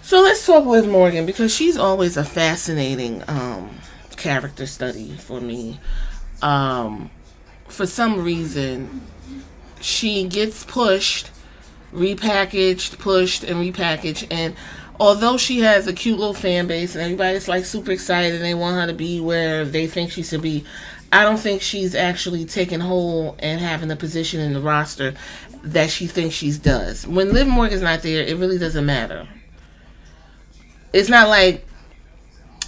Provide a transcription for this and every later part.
So let's talk Liv Morgan because she's always a fascinating character study for me. Um, for some reason, she gets pushed, repackaged, pushed, and repackaged. And although she has a cute little fan base and everybody's like super excited and they want her to be where they think she should be, I don't think she's actually taking hold and having the position in the roster that she thinks she does. When Liv Morgan's not there, it really doesn't matter. It's not like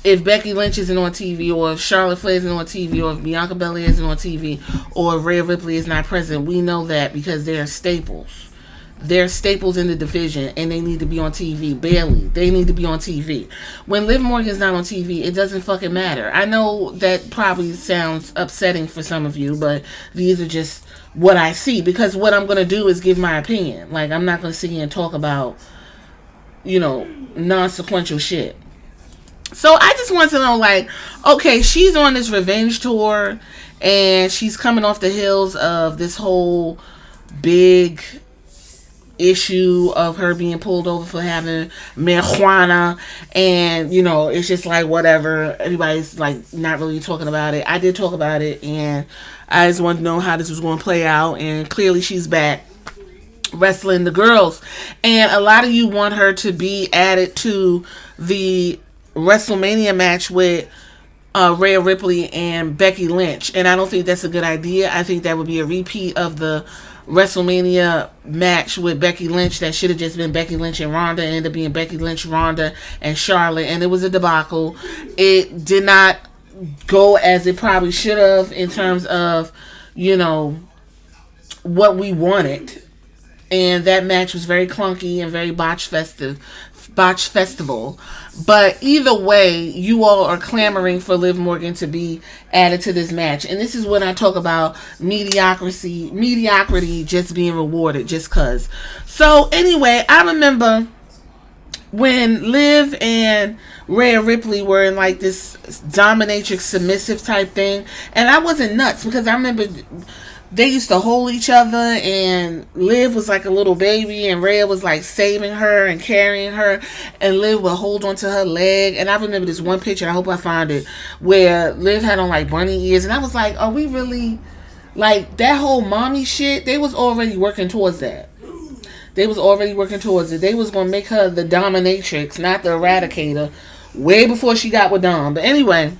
if Becky Lynch isn't on TV, or if Charlotte Flair isn't on TV, or if Bianca Belair isn't on TV, or if Rhea Ripley is not present. We know that because they're staples. They're staples in the division, and they need to be on TV. Bailey, they need to be on TV. When Liv Morgan's not on TV, it doesn't fucking matter. I know that probably sounds upsetting for some of you, but these are just what I see. Because what I'm going to do is give my opinion. Like, I'm not going to sit here and talk about, non-sequential shit. So I just want to know, like, okay, she's on this revenge tour, and she's coming off the heels of this whole big issue of her being pulled over for having marijuana, and it's just like whatever. Everybody's like not really talking about it. I did talk about it, and I just wanted to know how this was going to play out. And clearly, she's back wrestling the girls, and a lot of you want her to be added to the WrestleMania match with Rhea Ripley and Becky Lynch, and I don't think that's a good idea. I think that would be a repeat of the WrestleMania match with Becky Lynch that should have just been Becky Lynch and Ronda, and ended up being Becky Lynch, Ronda, and Charlotte, and it was a debacle. It did not go as it probably should have in terms of what we wanted, and that match was very clunky and very botch festival. But either way, you all are clamoring for Liv Morgan to be added to this match. And this is when I talk about mediocrity just being rewarded just cause. So anyway, I remember when Liv and Rhea Ripley were in like this dominatrix submissive type thing, and I wasn't nuts because I remember they used to hold each other, and Liv was like a little baby, and Rhea was like saving her and carrying her, and Liv would hold onto her leg. And I remember this one picture, I hope I find it, where Liv had on like bunny ears, and I was like, are we really, like, that whole mommy shit? They was already working towards that. They was already working towards it. They was going to make her the dominatrix, not the eradicator, way before she got with Dom. But anyway,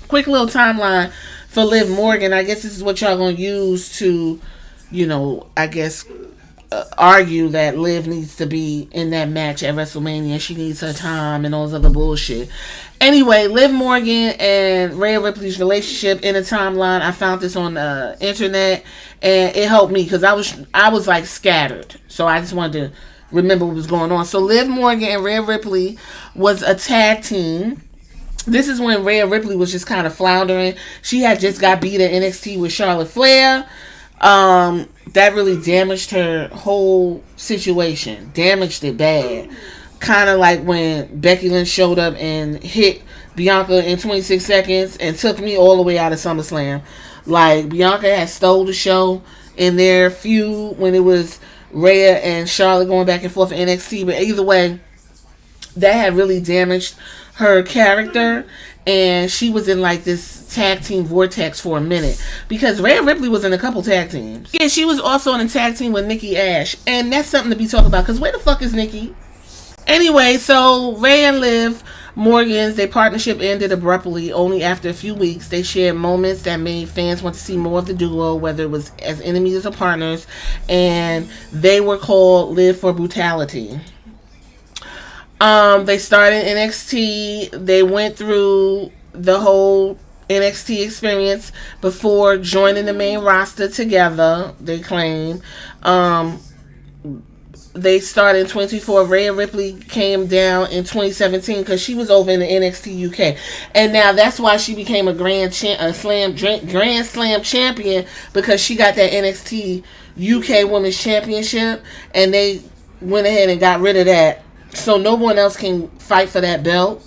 quick little timeline for Liv Morgan. I guess this is what y'all gonna use to, I guess, argue that Liv needs to be in that match at WrestleMania. She needs her time and all this other bullshit. Anyway, Liv Morgan and Rhea Ripley's relationship in a timeline. I found this on the internet, and it helped me because I was like scattered. So I just wanted to remember what was going on. So Liv Morgan and Rhea Ripley was a tag team. This is when Rhea Ripley was just kind of floundering. She had just got beat at NXT with Charlotte Flair. That really damaged her whole situation. Damaged it bad. Kind of like when Becky Lynch showed up and hit Bianca in 26 seconds and took me all the way out of SummerSlam. Like, Bianca had stole the show in their feud when it was Rhea and Charlotte going back and forth in NXT. But either way, that had really damaged her character, and she was in like this tag team vortex for a minute because Rhea Ripley was in a couple tag teams. Yeah, she was also in a tag team with Nikki Ash, and that's something to be talked about because where the fuck is Nikki? Anyway, so Rhea and Liv Morgan's, their partnership ended abruptly only after a few weeks. They shared moments that made fans want to see more of the duo, whether it was as enemies or partners, and they were called Live for Brutality. They started NXT. They went through the whole NXT experience before joining the main roster together, they claim. They started in 2024. Rhea Ripley came down in 2017 because she was over in the NXT UK, and now that's why she became a Grand Slam champion, because she got that NXT UK Women's Championship, and they went ahead and got rid of that, so no one else can fight for that belt.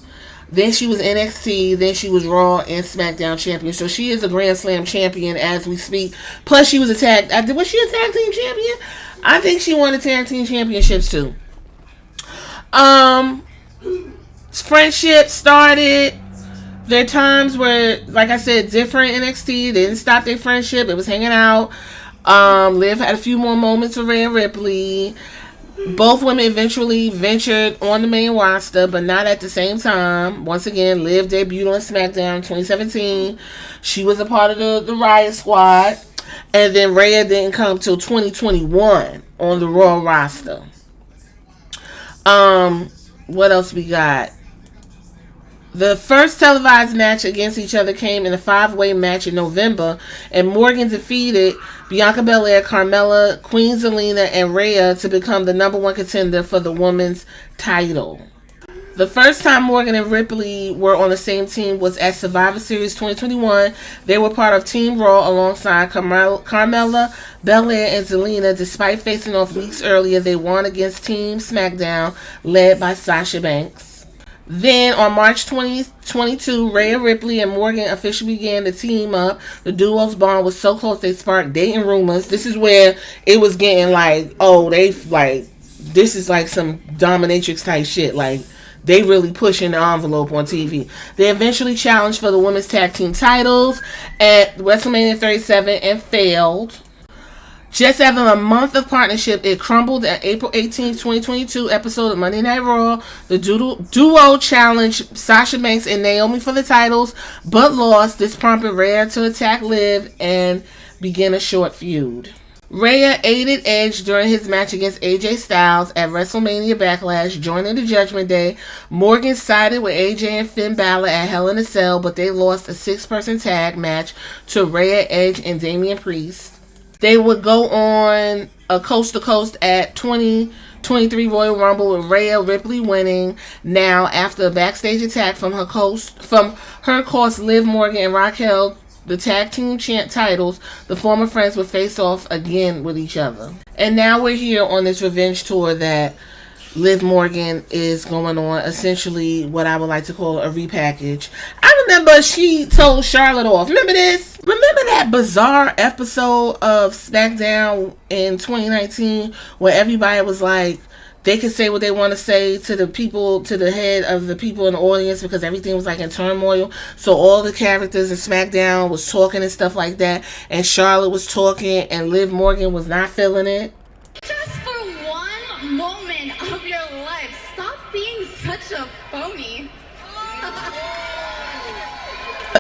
Then she was NXT, then she was Raw and SmackDown champion. So she is a Grand Slam champion as we speak. Plus she was was she a tag team champion? I think she won the tag team championships too. Friendship started. Their times were, like I said, different. NXT didn't stop their friendship. It was hanging out. Liv had a few more moments with Rhea Ripley. Both women eventually ventured on the main roster, but not at the same time. Once again, Liv debuted on SmackDown 2017. She was a part of the Riot Squad. And then Rhea didn't come till 2021 on the Raw roster. What else we got? The first televised match against each other came in a 5-way match in November, and Morgan defeated Bianca Belair, Carmella, Queen Zelina, and Rhea to become the #1 contender for the women's title. The first time Morgan and Ripley were on the same team was at Survivor Series 2021. They were part of Team Raw alongside Carmella, Belair, and Zelina. Despite facing off weeks earlier, they won against Team SmackDown, led by Sasha Banks. Then on March 2022, Rhea Ripley and Morgan officially began to team up. The duo's bond was so close they sparked dating rumors. This is where it was getting like, oh, this is like some dominatrix type shit. Like, they really pushing the envelope on TV. They eventually challenged for the women's tag team titles at WrestleMania 37 and failed. Just after a month of partnership, it crumbled at April 18th, 2022 episode of Monday Night Raw. The duo challenged Sasha Banks and Naomi for the titles, but lost. This prompted Rhea to attack Liv and begin a short feud. Rhea aided Edge during his match against AJ Styles at WrestleMania Backlash, joining the Judgment Day. Morgan sided with AJ and Finn Balor at Hell in a Cell, but they lost a 6-person tag match to Rhea, Edge, and Damian Priest. They would go on a coast-to-coast at 2023 Royal Rumble with Rhea Ripley winning. Now, after a backstage attack from her cost Liv Morgan and Raquel the tag team titles, the former friends would face off again with each other. And now we're here on this revenge tour that Liv Morgan is going on, essentially what I would like to call a repackage. I remember she told Charlotte off. Remember this? Remember that bizarre episode of SmackDown in 2019 where everybody was like, they could say what they want to say to the people, to the head of the people in the audience, because everything was like in turmoil. So all the characters in SmackDown was talking and stuff like that, and Charlotte was talking and Liv Morgan was not feeling it. Just for one moment of your life, stop being such a phony.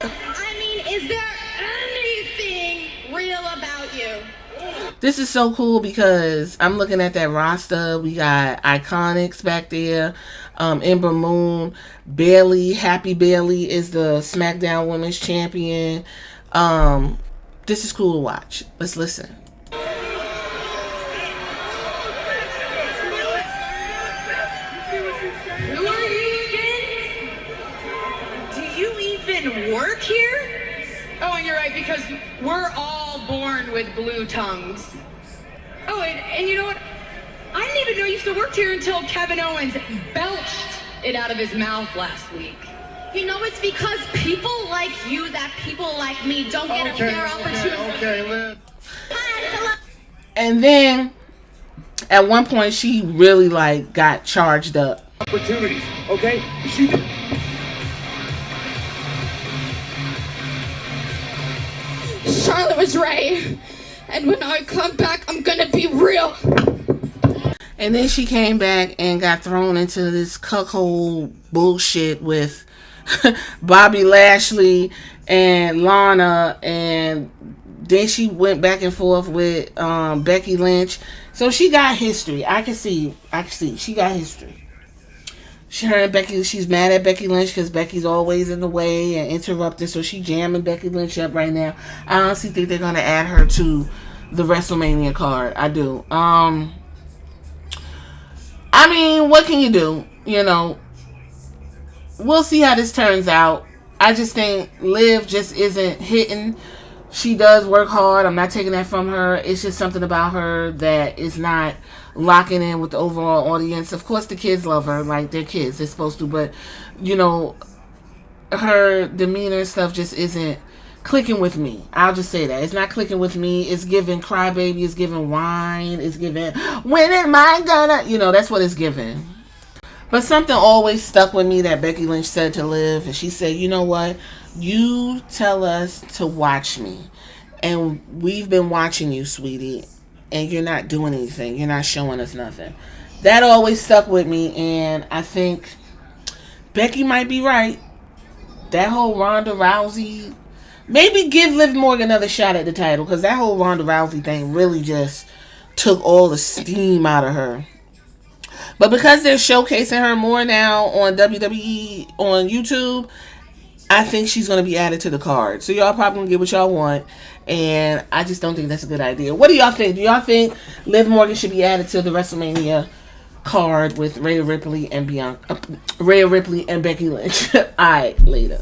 I mean, is there anything real about you? This is so cool because I'm looking at that roster. We got Iconics back there. Ember Moon. Bayley. Happy Bayley is the SmackDown Women's Champion. This is cool to watch. Let's listen. Who are you again? Do you even work here? Oh, and you're right, because we're all born with blue tongues. Oh, and you know what? I didn't even know you still worked here until Kevin Owens belched it out of his mouth last week. You know, it's because people like you that people like me don't get a fair opportunity. Okay, Liv. And then, at one point, she really, like, got charged up. Opportunities, okay? Charlotte was right. And when I come back, I'm gonna be real. And then she came back and got thrown into this cuckold bullshit with Bobby Lashley and Lana, and then she went back and forth with Becky Lynch. So she got history. I can see she got history. She's mad at Becky Lynch because Becky's always in the way and interrupting, so she jamming Becky Lynch up right now. I honestly think they're gonna add her to the WrestleMania card. I do. I mean, what can you do? You know, we'll see how this turns out. I just think Liv just isn't hitting. She does work hard. I'm not taking that from her. It's just something about her that is not locking in with the overall audience. Of course, the kids love her. Like, they're kids. They're supposed to. But, you know, her demeanor and stuff just isn't clicking with me. I'll just say that. It's not clicking with me. It's giving crybaby. It's giving whine. It's giving, when am I gonna? You know, that's what it's giving. But something always stuck with me that Becky Lynch said to Liv, and she said, "You know what? You tell us to watch me, and we've been watching you, sweetie, and you're not doing anything. You're not showing us nothing." That always stuck with me, and I think Becky might be right. That whole Ronda Rousey, maybe give Liv Morgan another shot at the title, because that whole Ronda Rousey thing really just took all the steam out of her. But because they're showcasing her more now on WWE on YouTube, I think she's going to be added to the card. So y'all probably going to get what y'all want. And I just don't think that's a good idea. What do y'all think? Do y'all think Liv Morgan should be added to the WrestleMania card with Rhea Ripley and Becky Lynch? Alright, later.